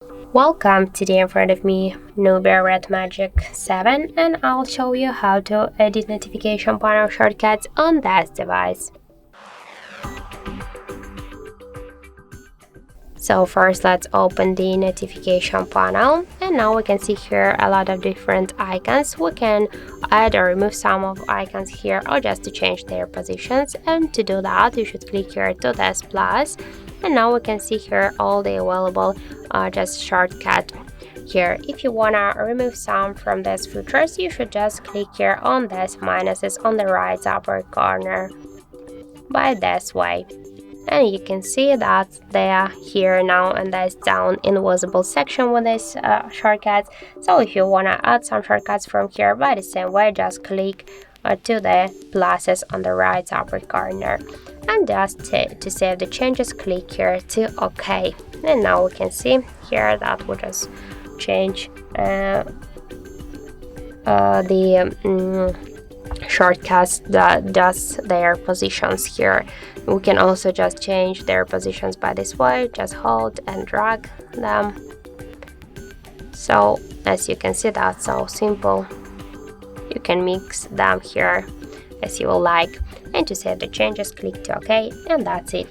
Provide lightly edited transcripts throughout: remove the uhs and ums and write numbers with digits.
Welcome, today in front of me Nubia Red Magic 7, and I'll show you how to edit notification panel shortcuts on this device. So first let's open the notification panel, and now we can see here a lot of different icons. We can add or remove some of icons here or just to change their positions, and to do that you should click here to this plus, and now we can see here all the available just shortcut here. If you wanna remove some from these features, you should just click here on this minuses on the right upper corner by this way, and you can see that they are here now in this down invisible section with these shortcuts. So if you want to add some shortcuts from here by the same way, just click to the pluses on the right upper corner, and just to save the changes, click here to OK. And now we can see here that we just change the shortcuts that does their positions here. We can also just change their positions by this way, just hold and drag them. So as you can see, that's so simple. You can mix them here as you will like, and to save the changes, click to OK, and that's it.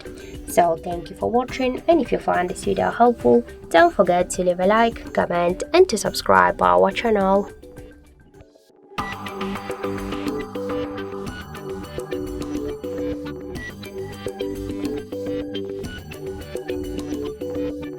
So thank you for watching, and if you found this video helpful, don't forget to leave a like, comment and to subscribe our channel.